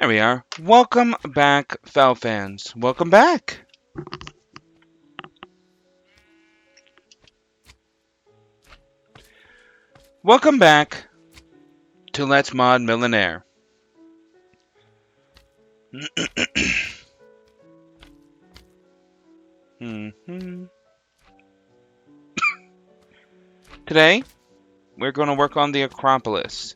There we are. Welcome back, Foul fans. Welcome back. Welcome back to Let's Mod Millenaire. Today, we're going to work on the Acropolis.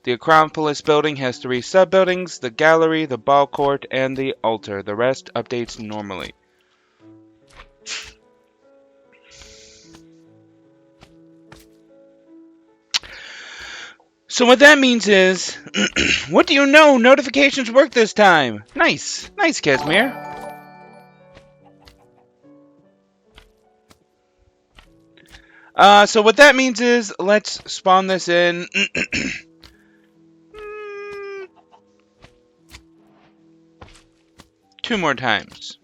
The Acropolis building has 3 sub-buildings, the gallery, the ball court, and the altar. The rest updates normally. So what that means is, what do you know? Notifications work this time. Nice. Nice, Casimir. So what that means is, let's spawn this in. 2 more times.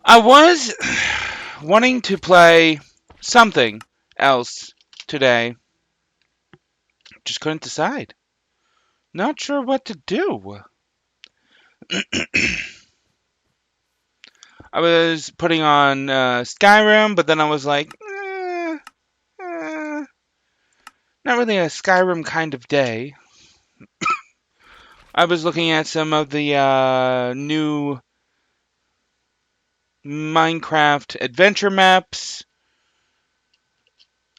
I was wanting to play something else today. Just couldn't decide. Not sure what to do. I was putting on Skyrim, but then I was like, not really a Skyrim kind of day. I was looking at some of the new Minecraft adventure maps.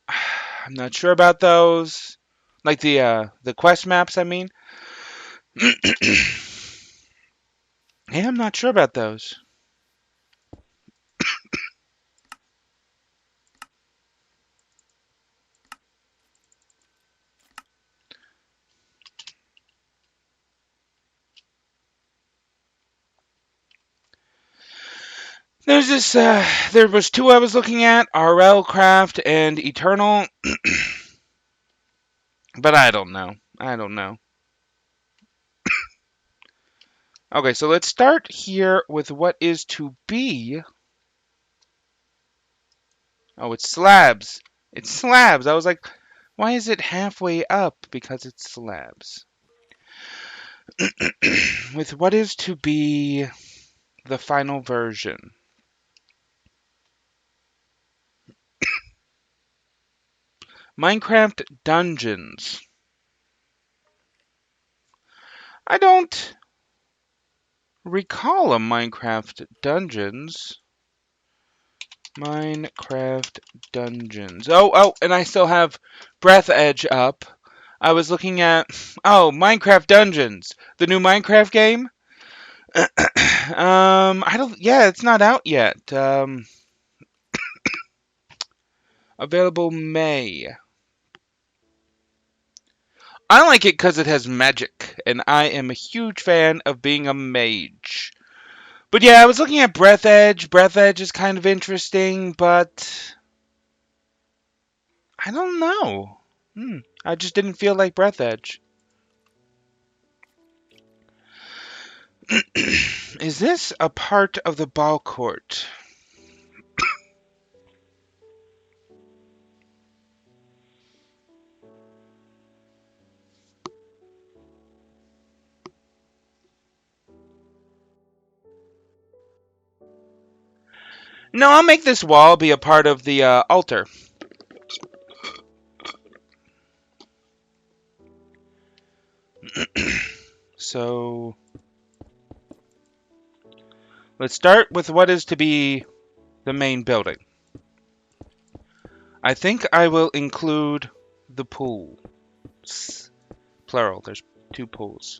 I'm not sure about those. Like the quest maps, I mean. Yeah, I'm not sure about those. There's this, there was 2 I was looking at, RL Craft and Eternal. But I don't know. Okay, so let's start here with what is to be. Oh, it's slabs. It's slabs. I was like, why is it halfway up? Because it's slabs. With what is to be the final version. Minecraft Dungeons. I don't recall a Minecraft Dungeons. Minecraft Dungeons. Oh, and I still have Breath Edge up. I was looking at, Minecraft Dungeons, the new Minecraft game. It's not out yet. Available May. I like it because it has magic, and I am a huge fan of being a mage. But yeah, I was looking at Breath Edge. Breath Edge is kind of interesting, but I don't know. I just didn't feel like Breath Edge. Is this a part of the ball court? No, I'll make this wall be a part of the altar. So, let's start with what is to be the main building. I think I will include the pools. Plural, there's 2 pools.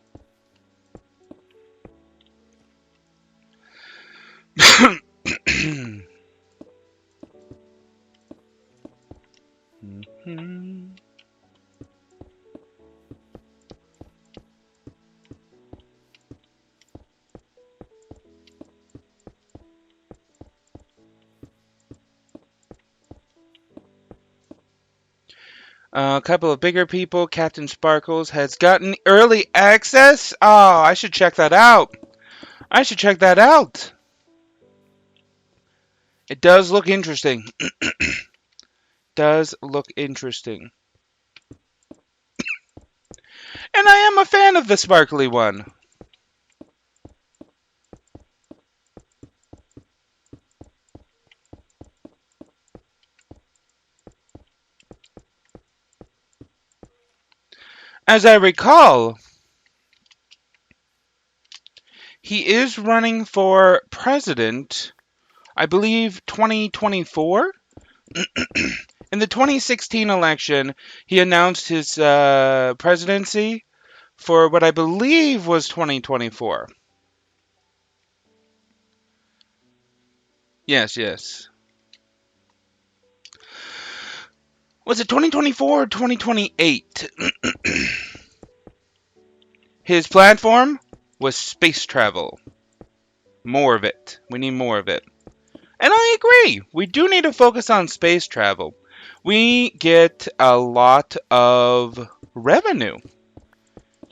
A couple of bigger people. Captain Sparkles has gotten early access. Oh, I should check that out. It does look interesting. Does look interesting. And I am a fan of the sparkly one. As I recall, he is running for president, I believe 2024. In the 2016 election, he announced his presidency for what I believe was 2024. Yes, yes. Was it 2024 or 2028? His platform was space travel. More of it. We need more of it. And I agree. We do need to focus on space travel. We get a lot of revenue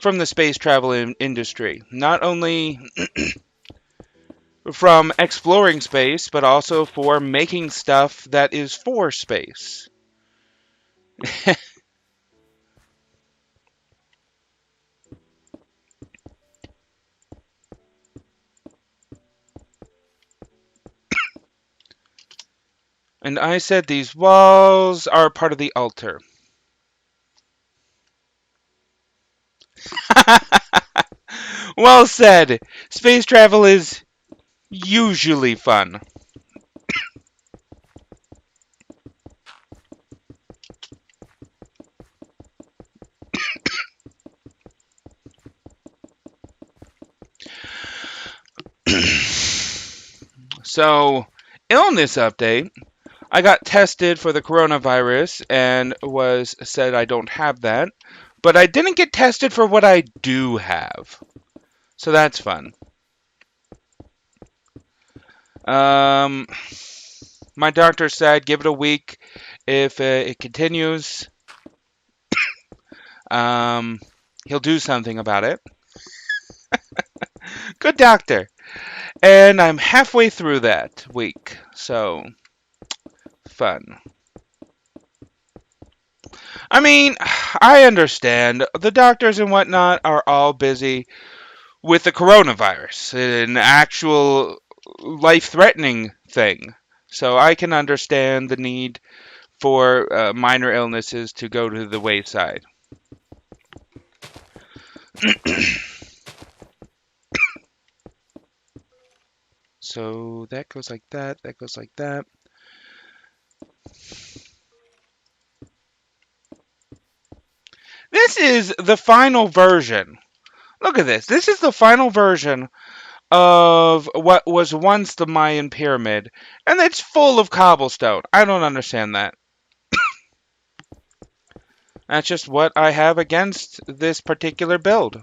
from the space travel industry. Not only from exploring space, but also for making stuff that is for space. And I said these walls are part of the altar. Well said. Space travel is usually fun. So, illness update. I got tested for the coronavirus and was said I don't have that, but I didn't get tested for what I do have. So that's fun. Um, my doctor said give it a week. If it continues, um, he'll do something about it. Good doctor. And I'm halfway through that week, so fun. I mean, I understand. The doctors and whatnot are all busy with the coronavirus, an actual life-threatening thing. So I can understand the need for minor illnesses to go to the wayside. So that goes like that, that goes like that. This is the final version. Look at this. This is the final version of what was once the Mayan pyramid, and it's full of cobblestone. I don't understand that. That's just what I have against this particular build.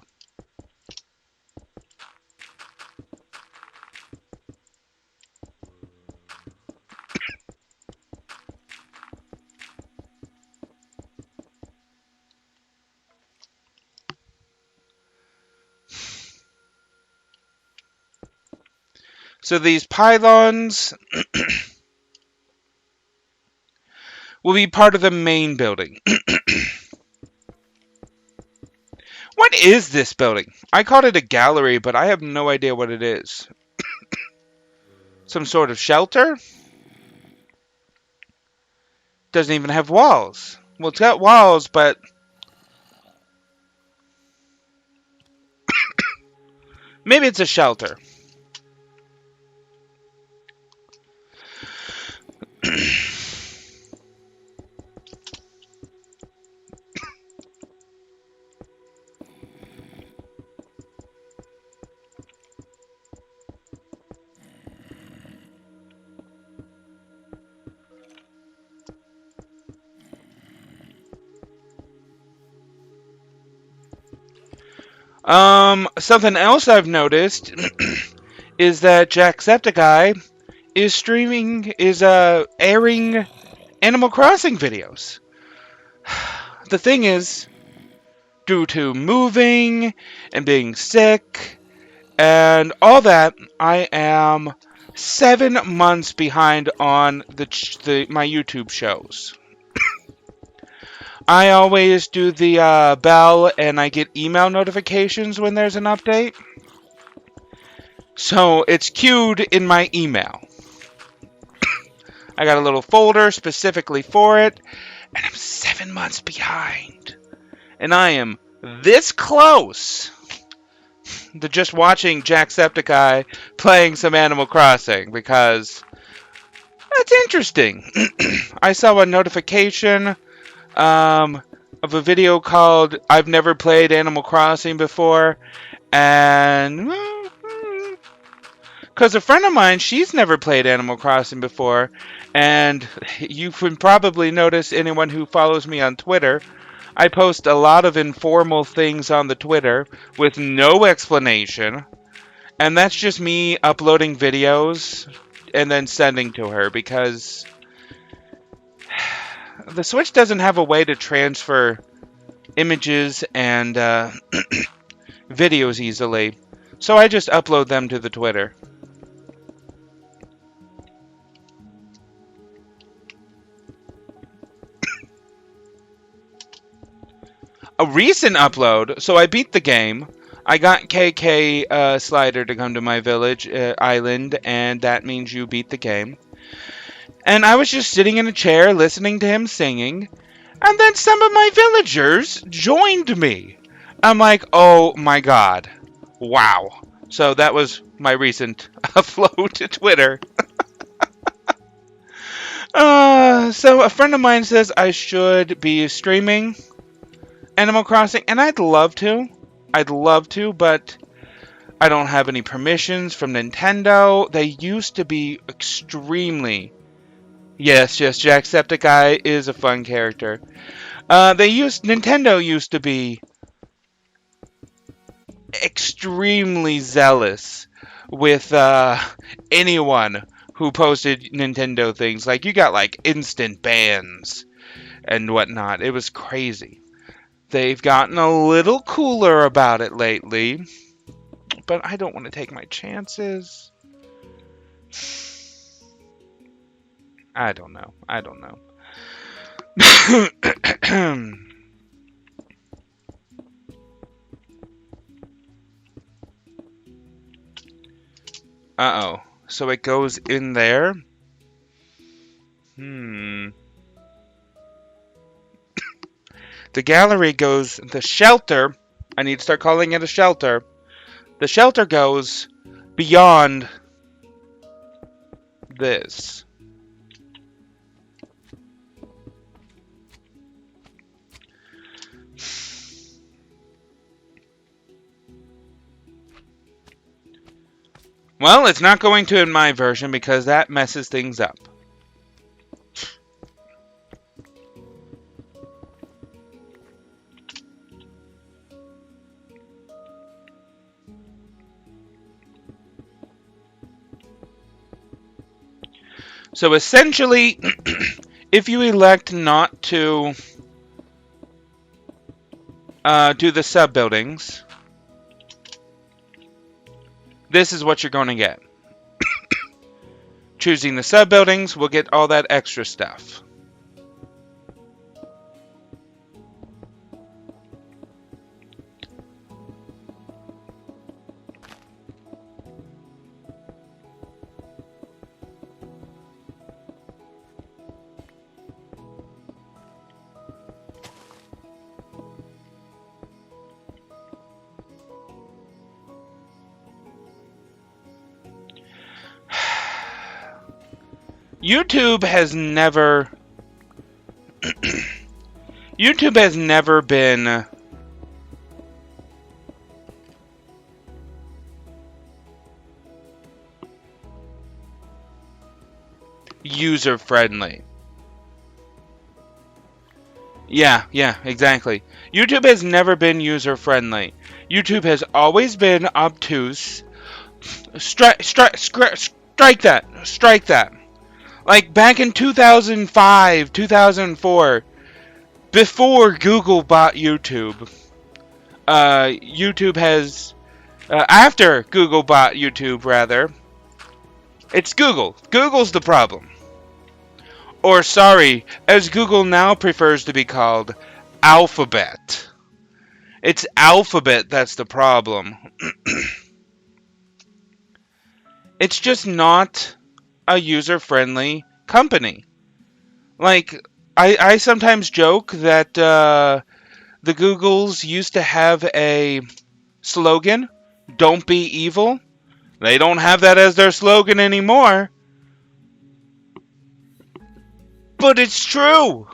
So these pylons will be part of the main building. What is this building? I called it a gallery, but I have no idea what it is. Some sort of shelter? Doesn't even have walls. Well, it's got walls, but maybe it's a shelter. Something else I've noticed is that Jacksepticeye is airing Animal Crossing videos. The thing is, due to moving and being sick and all that, I am 7 months behind on my YouTube shows. I always do the bell, and I get email notifications when there's an update. So it's queued in my email. I got a little folder specifically for it, and I'm 7 months behind. And I am this close to just watching Jacksepticeye playing some Animal Crossing, because that's interesting. I saw a notification of a video called I've Never Played Animal Crossing Before, and because a friend of mine, she's never played Animal Crossing before, and you can probably notice, anyone who follows me on Twitter, I post a lot of informal things on the Twitter with no explanation, and that's just me uploading videos and then sending to her, because the Switch doesn't have a way to transfer images and videos easily, so I just upload them to the Twitter. A recent upload, so I beat the game. I got KK Slider to come to my village island, and that means you beat the game. And I was just sitting in a chair listening to him singing, and then some of my villagers joined me. I'm like, oh my god. Wow. So that was my recent upload to Twitter. So a friend of mine says I should be streaming Animal Crossing, and I'd love to, but I don't have any permissions from Nintendo. They used to be extremely... Yes, Jacksepticeye is a fun character. Nintendo used to be extremely zealous with anyone who posted Nintendo things. Like, you got, like, instant bans and whatnot. It was crazy. They've gotten a little cooler about it lately, but I don't want to take my chances. I don't know. Uh-oh. So it goes in there? The gallery goes... The shelter... I need to start calling it a shelter. The shelter goes beyond this. Well, it's not going to in my version because that messes things up. So essentially, if you elect not to do the sub-buildings, this is what you're going to get. Choosing the sub-buildings will get all that extra stuff. YouTube has never been user friendly. Yeah, exactly. YouTube has never been user friendly. YouTube has always been obtuse. Strike that. Like back in 2005, 2004, before Google bought YouTube, after Google bought YouTube, rather, It's Google. Google's the problem. Or, sorry, as Google now prefers to be called, Alphabet. It's Alphabet that's the problem. It's just not a user-friendly company. Like, I sometimes joke that the Googles used to have a slogan, "Don't be evil." They don't have that as their slogan anymore. But it's true.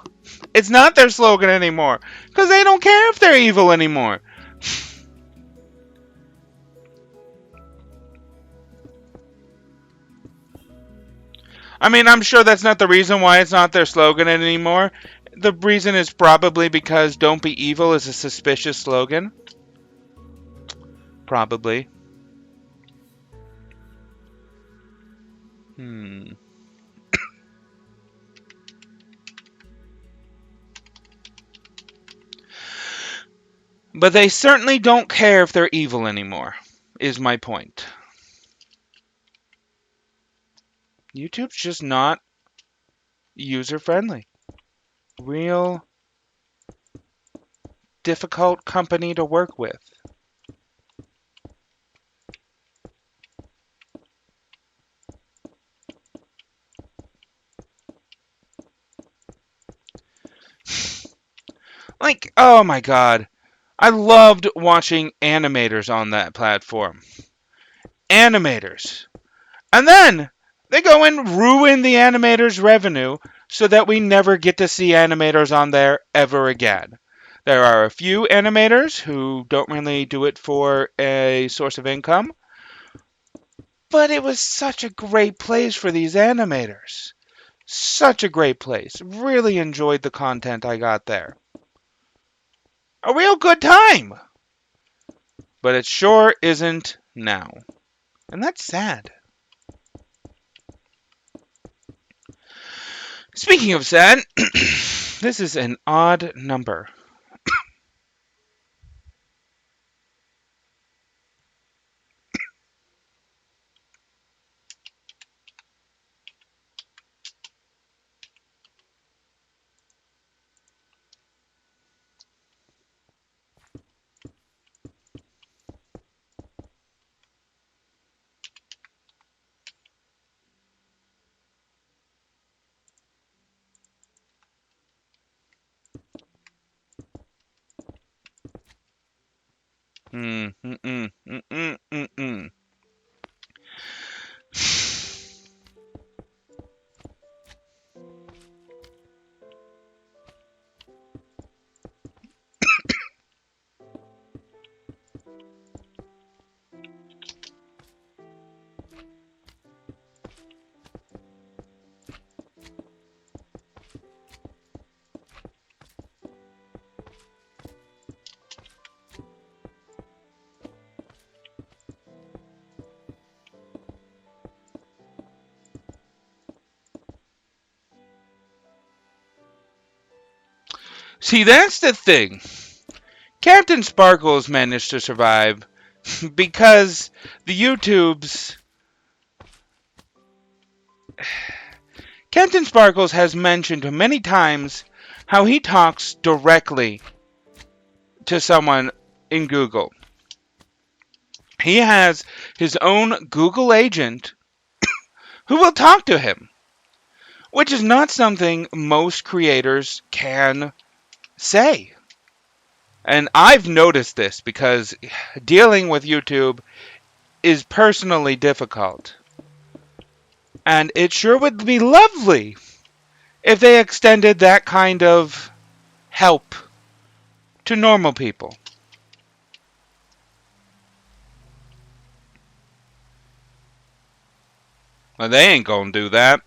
It's not their slogan anymore. Because they don't care if they're evil anymore. I mean, I'm sure that's not the reason why it's not their slogan anymore. The reason is probably because "Don't be evil" is a suspicious slogan. Probably. Hmm. But they certainly don't care if they're evil anymore, is my point. YouTube's just not user friendly. Real difficult company to work with. Like, oh my god. I loved watching animators on that platform. Animators. And then they go and ruin the animators' revenue so that we never get to see animators on there ever again. There are a few animators who don't really do it for a source of income, but it was such a great place for these animators. Such a great place. Really enjoyed the content I got there. A real good time. But it sure isn't now. And that's sad. Speaking of sad, this is an odd number. Mm, mm, mm, mm, mm, mm, mm. See, that's the thing. Captain Sparkles managed to survive because the YouTubes. Captain Sparkles has mentioned many times how he talks directly to someone in Google. He has his own Google agent who will talk to him, which is not something most creators can say. And I've noticed this because dealing with YouTube is personally difficult. And it sure would be lovely if they extended that kind of help to normal people. Well, they ain't gonna do that.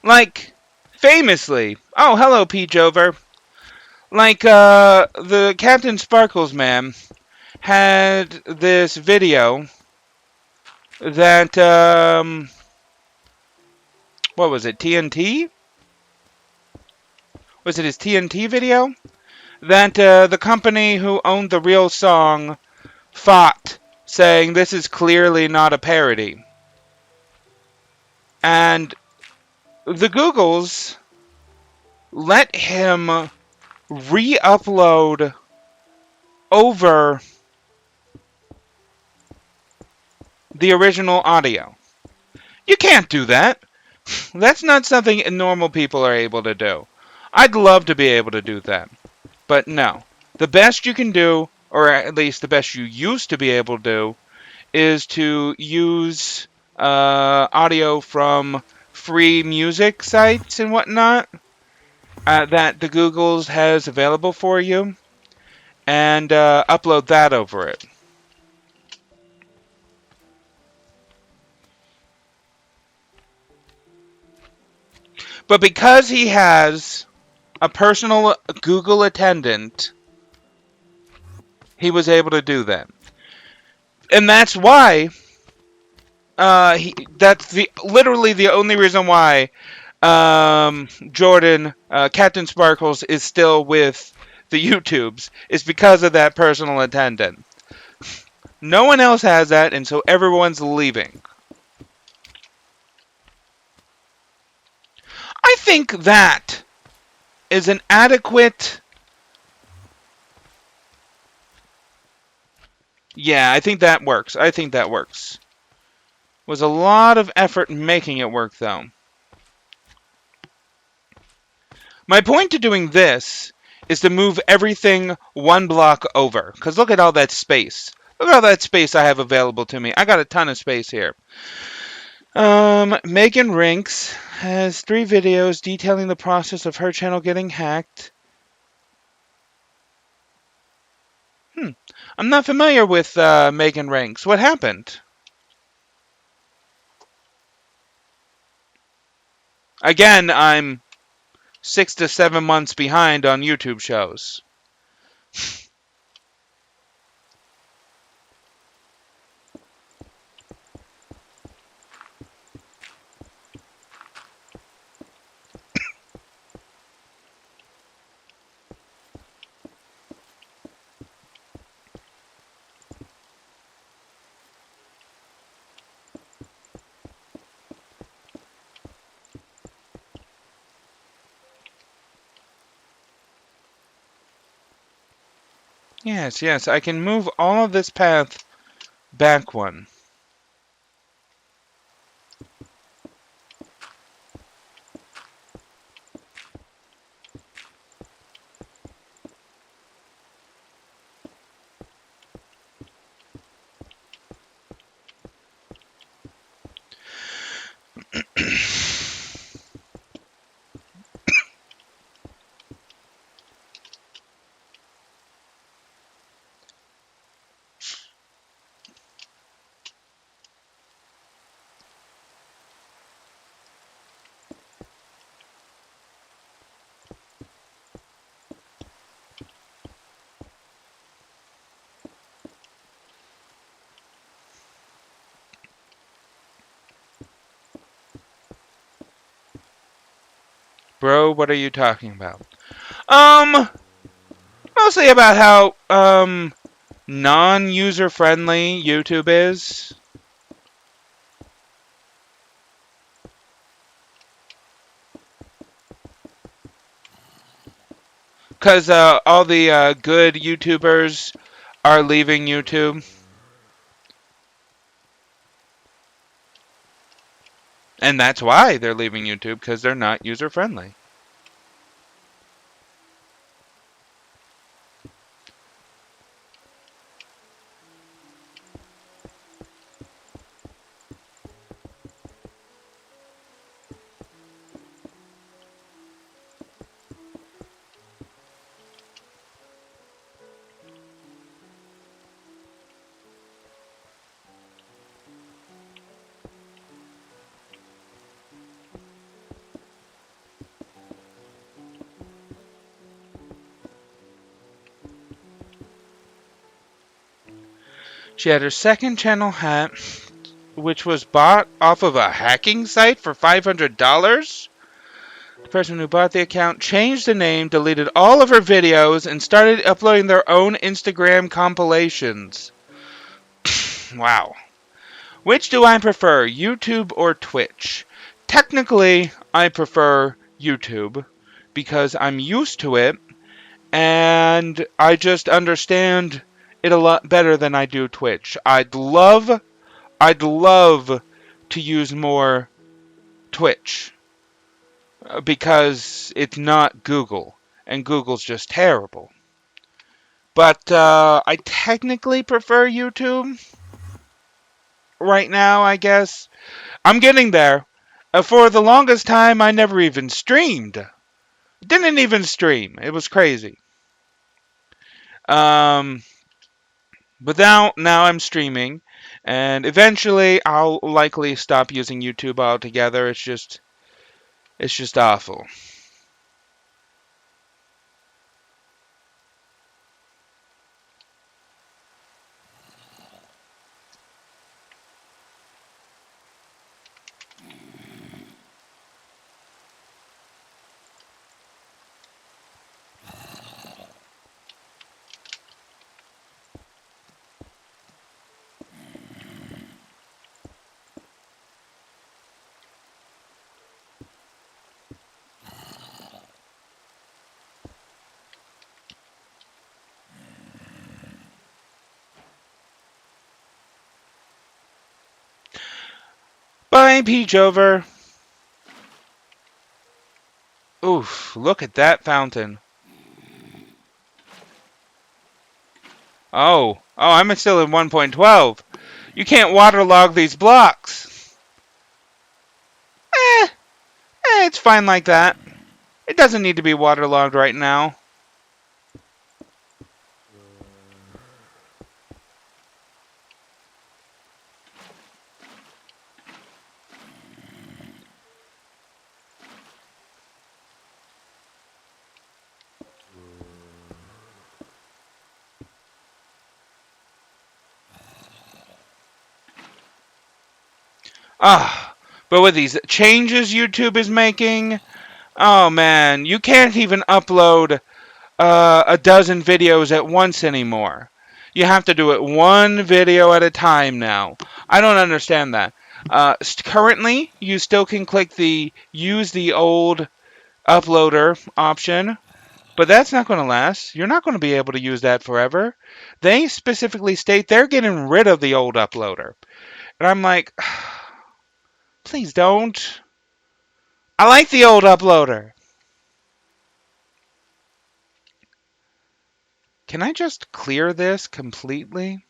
Like, famously, oh, hello, P. Jover. Like, the Captain Sparkles man had this video that, what was it, TNT? Was it his TNT video? That, the company who owned the real song fought, saying this is clearly not a parody. And the Googles let him re-upload over the original audio. You can't do that. That's not something normal people are able to do. I'd love to be able to do that. But no. The best you can do, or at least the best you used to be able to do, is to use audio from free music sites and whatnot that the Googles has available for you, and upload that over it. But because he has a personal Google attendant, he was able to do that. And that's why that's literally the only reason why Jordan, Captain Sparkles, is still with the YouTubes, is because of that personal attendant. No one else has that, and so everyone's leaving. I think that is an adequate... Yeah, I think that works. I think that works. Was a lot of effort making it work, though. My point to doing this is to move everything one block over. Because look at all that space. Look at all that space I have available to me. I got a ton of space here. Megan Rinks has 3 videos detailing the process of her channel getting hacked. I'm not familiar with Megan Rinks. What happened? Again, I'm 6 to 7 months behind on YouTube shows. Yes, I can move all of this path back one. Bro, what are you talking about? Mostly about how, non-user friendly YouTube is. Because, all the, good YouTubers are leaving YouTube. And that's why they're leaving YouTube, because they're not user friendly. She had her second channel hat, which was bought off of a hacking site for $500. The person who bought the account changed the name, deleted all of her videos, and started uploading their own Instagram compilations. Wow. Which do I prefer, YouTube or Twitch? Technically, I prefer YouTube because I'm used to it and I just understand it a lot better than I do Twitch. I'd love to use more Twitch because it's not Google and Google's just terrible. But I technically prefer YouTube right now, I guess. I'm getting there. For the longest time, I never even streamed. Didn't even stream. It was crazy. Um, but now I'm streaming, and eventually I'll likely stop using YouTube altogether. It's just awful. Bye, Peach Over. Oof, look at that fountain. Oh, I'm still in 1.12. You can't waterlog these blocks. Eh, it's fine like that. It doesn't need to be waterlogged right now. But with these changes YouTube is making, oh man, you can't even upload a dozen videos at once anymore. You have to do it one video at a time now. I don't understand that. Currently, you still can click the use the old uploader option, but that's not going to last. You're not going to be able to use that forever. They specifically state they're getting rid of the old uploader. And I'm like, please don't. I like the old uploader. Can I just clear this completely?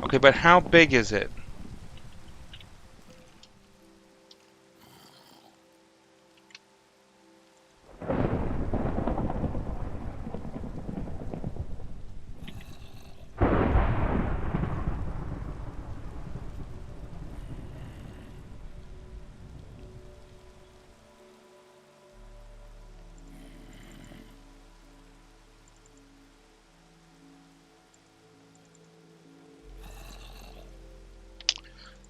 Okay, but how big is it?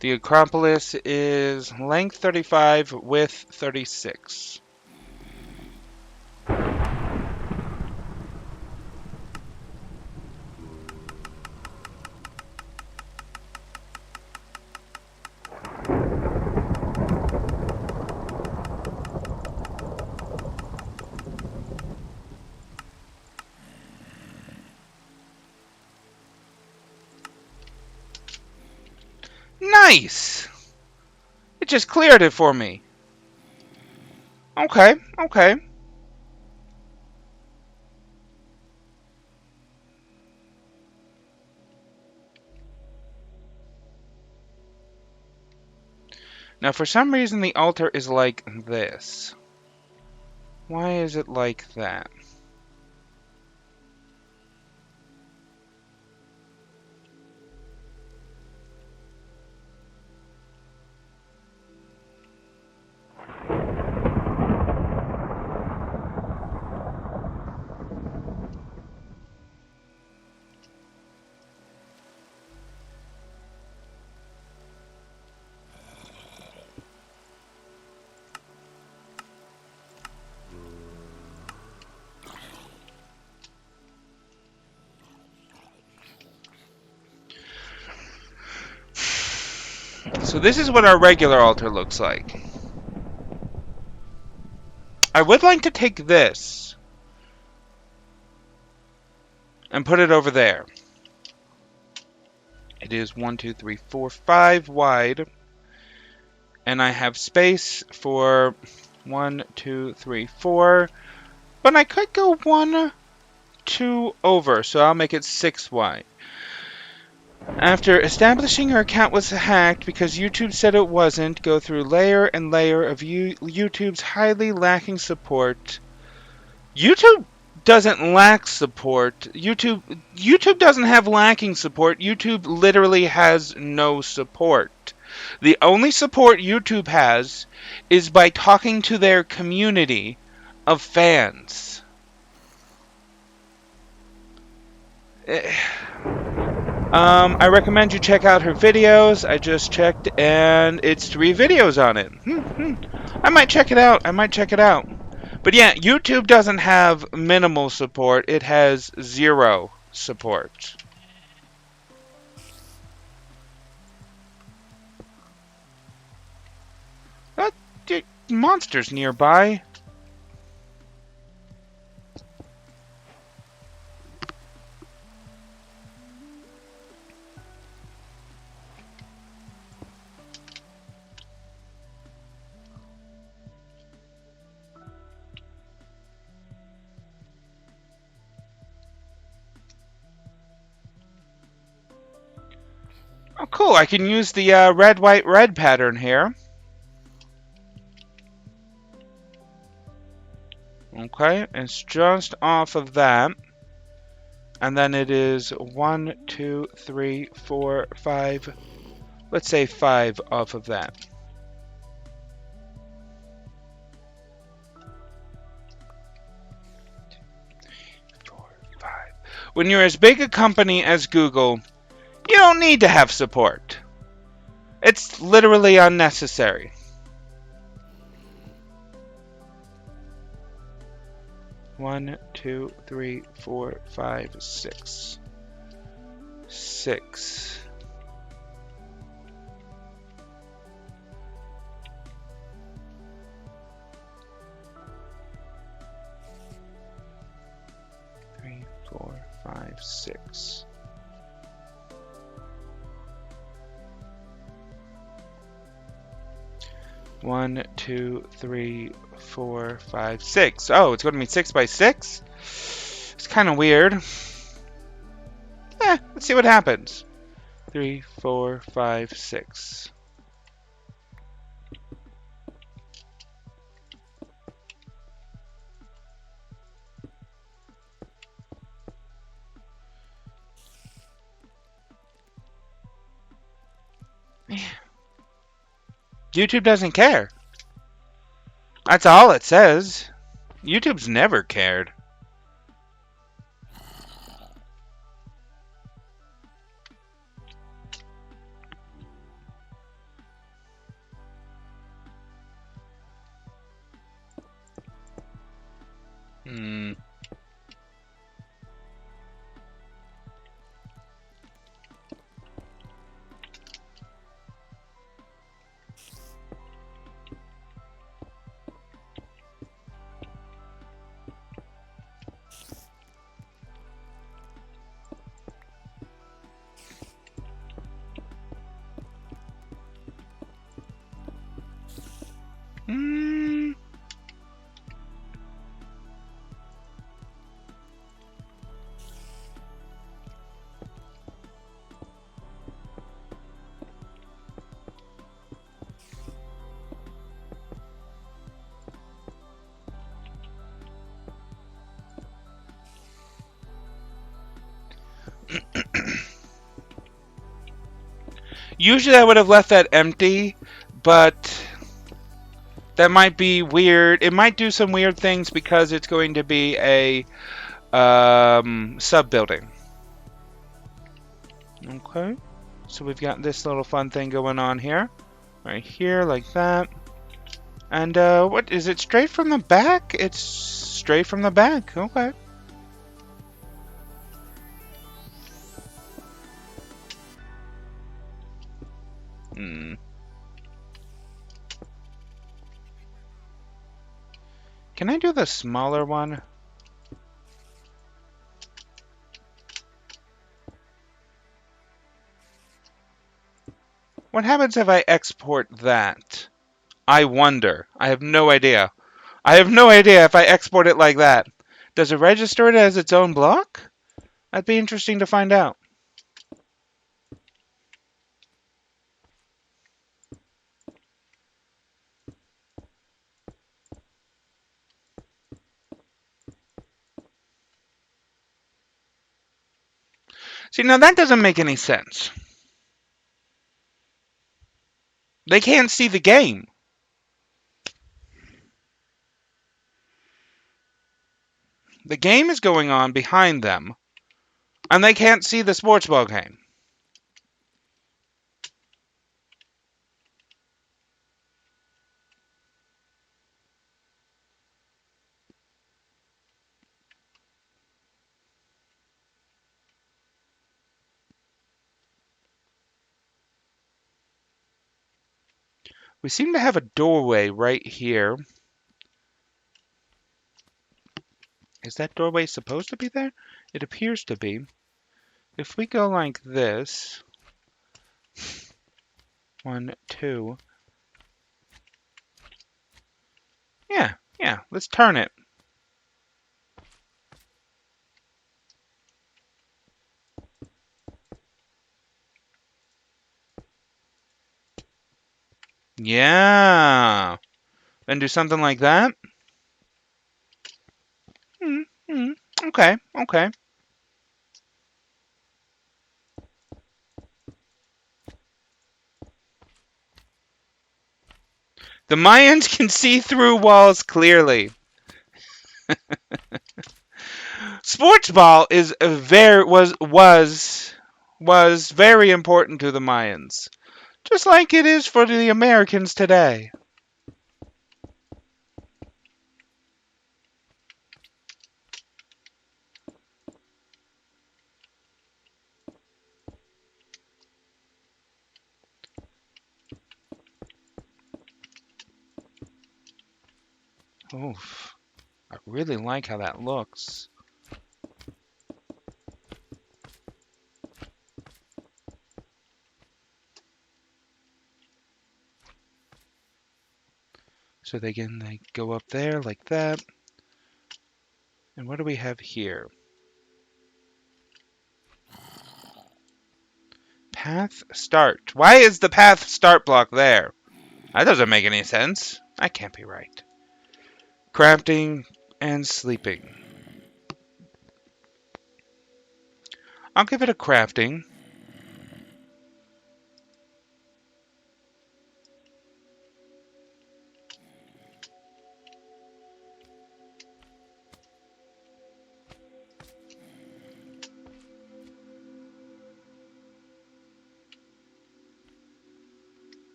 The Acropolis is length 35, width 36. Nice! It just cleared it for me. Okay, okay. Now, for some reason, the altar is like this. Why is it like that? So this is what our regular altar looks like. I would like to take this and put it over there. It is 1, 2, 3, 4, 5 wide. And I have space for 1, 2, 3, 4. But I could go 1, 2 over, so I'll make it 6 wide. After establishing your account was hacked because YouTube said it wasn't, go through layer and layer of YouTube's highly lacking support. YouTube doesn't lack support. YouTube doesn't have lacking support. YouTube literally has no support. The only support YouTube has is by talking to their community of fans. I recommend you check out her videos. I just checked, and it's 3 videos on it. I might check it out. But yeah, YouTube doesn't have minimal support. It has 0 support. Monsters nearby. Oh, cool. I can use the red, white, red pattern here. Okay, it's just off of that. And then it is 1, 2, 3, 4, 5. Let's say 5 off of that. When you're as big a company as Google, you don't need to have support. It's literally unnecessary. One, 2, 3, 4, 5, 6. 6. Three, 4, 5, 6. One, 2, 3, 4, 5, 6. Oh, it's going to be 6 by 6? It's kind of weird. Let's see what happens. 3, 4, 5, 6. YouTube doesn't care. That's all it says. YouTube's never cared. Usually I would have left that empty, but that might be weird. It might do some weird things because it's going to be a sub-building. Okay, so we've got this little fun thing going on here. Right here, like that. And what is it, straight from the back? It's straight from the back. Okay. Can I do the smaller one? What happens if I export that? I wonder. I have no idea. I have no idea if I export it like that. Does it register it as its own block? That'd be interesting to find out. See, now that doesn't make any sense. They can't see the game. The game is going on behind them, and they can't see the sports ball game. We seem to have a doorway right here. Is that doorway supposed to be there? It appears to be. If we go like this, 1, 2. Yeah, let's turn it. Yeah. Then do something like that. Okay. The Mayans can see through walls clearly. Sports ball is was very important to the Mayans, just like it is for the Americans today. Oof. I really like how that looks. So they go up there like that. And what do we have here? Path start. Why is the path start block there? That doesn't make any sense. That can't be right. Crafting and sleeping. I'll give it a crafting.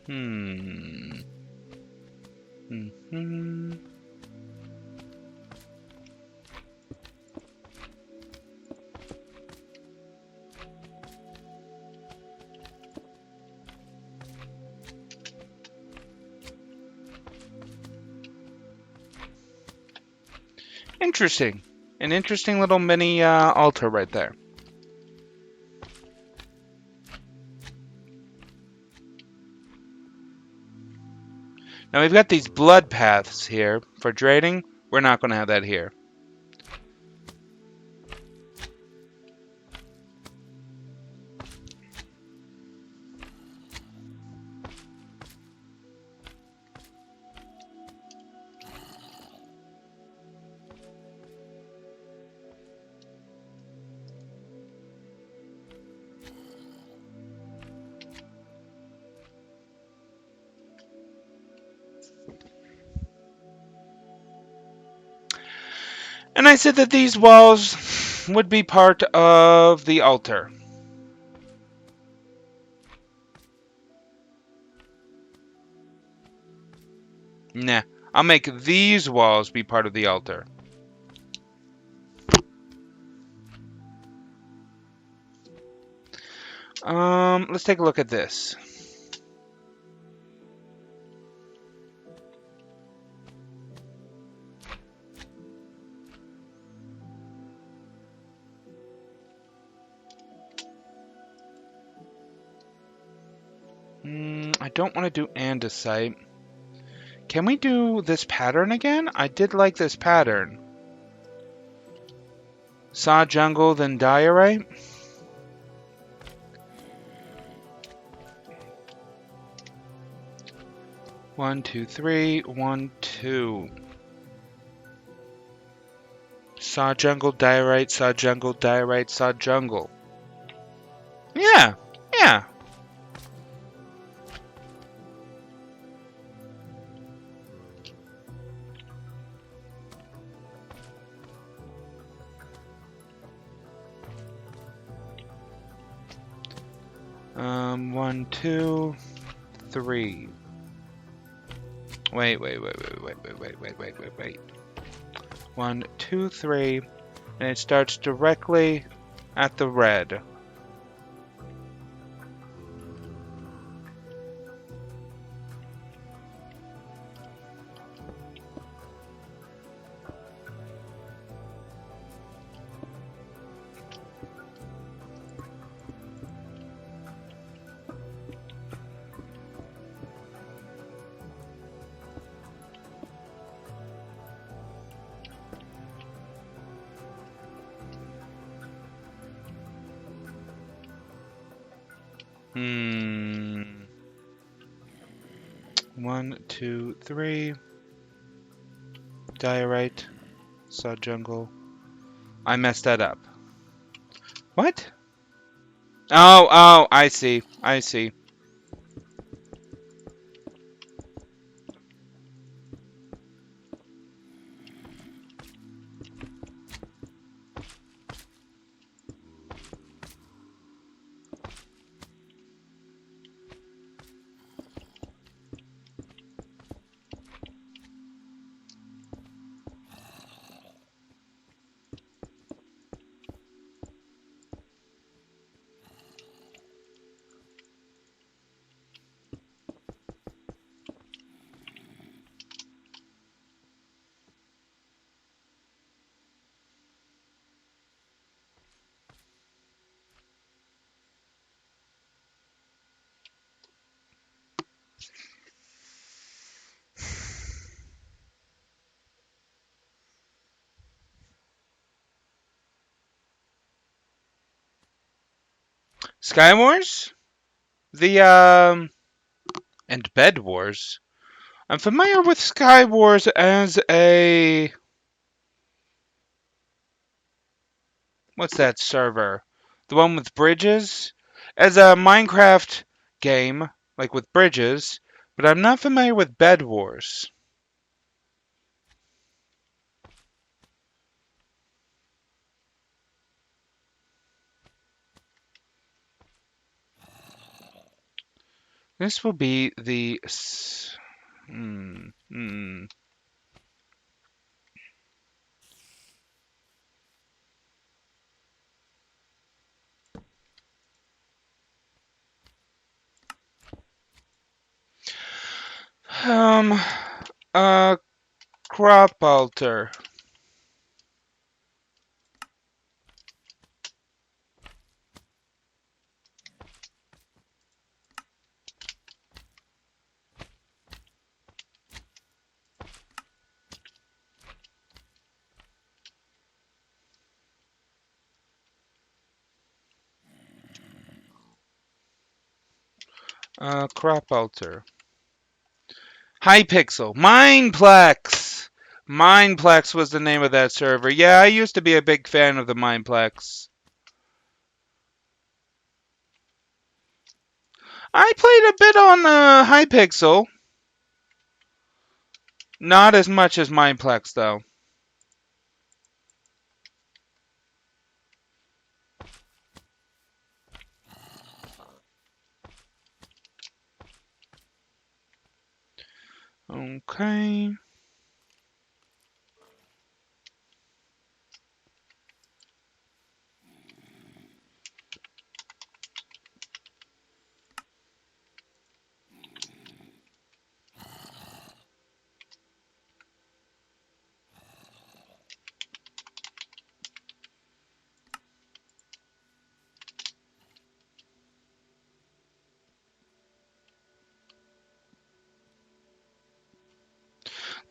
Hmm. Hmm. Interesting. An interesting little mini altar right there. Now we've got these blood paths here for trading. We're not going to have that here. And I said that these walls would be part of the altar. Nah, I'll make these walls be part of the altar. Let's take a look at this. I don't want to do andesite. Can we do this pattern again? I did like this pattern. Saw jungle, then diorite. One, two, three, 1, 2. Saw jungle, diorite, saw jungle, diorite, saw jungle. Yeah, yeah. One, two, three. Wait. 1, 2, 3, and it starts directly at the red. Hmm. 1, 2, 3. Diorite. Saw jungle. I messed that up. What? Oh, I see. I see. Sky Wars? And Bed Wars. I'm familiar with Sky Wars as a... What's that server? The one with bridges? As a Minecraft game, like with bridges, but I'm not familiar with Bed Wars. This will be the... Hmm. Hmm. Um, uh, crop altar. Crop altar. Hypixel. Mineplex! Mineplex was the name of that server. Yeah, I used to be a big fan of the Mineplex. I played a bit on Hypixel. Not as much as Mineplex, though. try.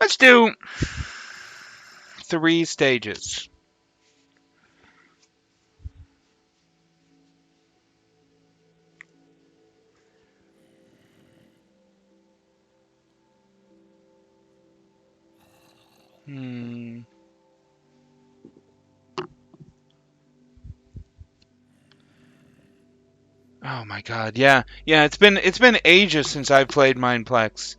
Let's do 3 stages. Oh my god, yeah. Yeah, it's been ages since I've played Mineplex.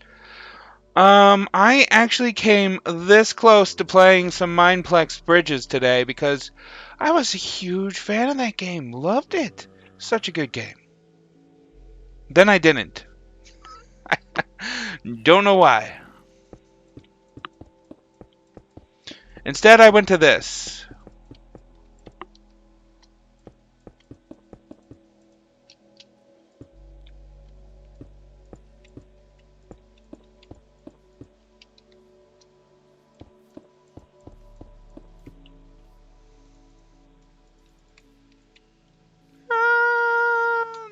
I actually came this close to playing some Mineplex Bridges today because I was a huge fan of that game. Loved it. Such a good game. Then I didn't. Don't know why. Instead, I went to this.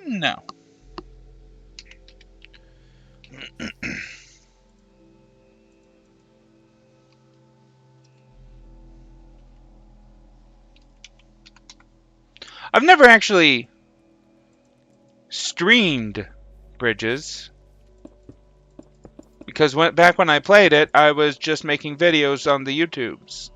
No. I've never actually streamed Bridges because back when I played it, I was just making videos on the YouTubes.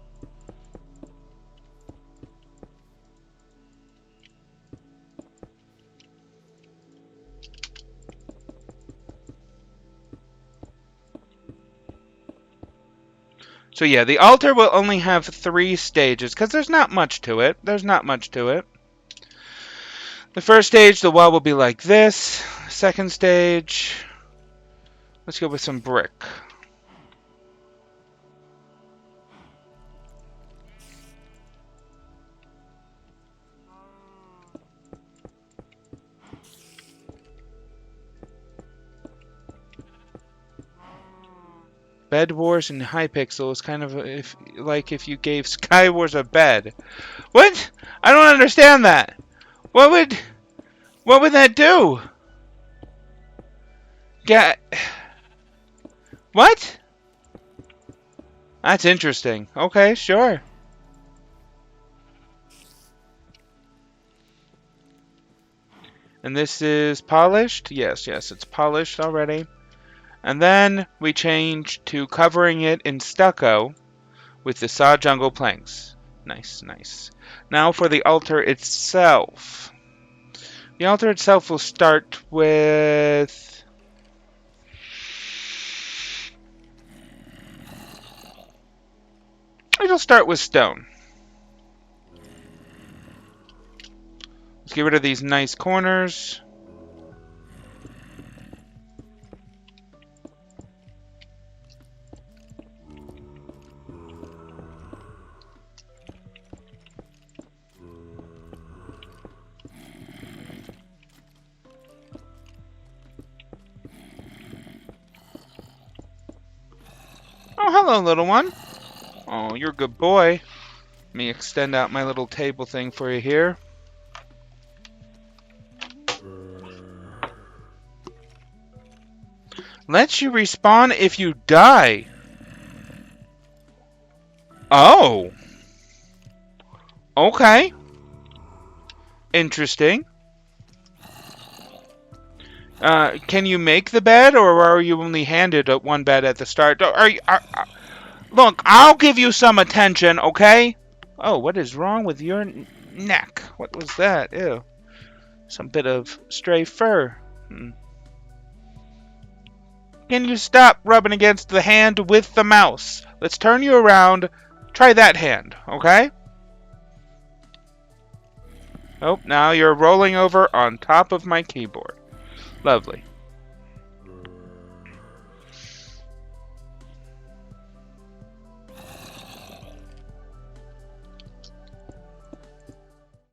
So yeah, the altar will only have 3 stages because there's not much to it. There's not much to it. The first stage, the wall will be like this. Second stage, let's go with some brick. Bed Wars and Hypixel is kind of like if you gave Skywars a bed. What? I don't understand that. What would that do? What? That's interesting. Okay, sure. And this is polished? Yes, it's polished already. And then we change to covering it in stucco with the saw jungle planks. Nice, nice. Now for the altar itself. The altar itself will start with... It'll start with stone. Let's get rid of these nice corners. Oh, hello, little one. Oh, you're a good boy. Let me extend out my little table thing for you here. Lets you respawn if you die. Oh. Okay. Interesting. Can you make the bed, or are you only handed one bed at the start? Look, I'll give you some attention, okay? Oh, what is wrong with your neck? What was that? Ew. Some bit of stray fur. Can you stop rubbing against the hand with the mouse? Let's turn you around. Try that hand, okay? Oh, now you're rolling over on top of my keyboard. Lovely.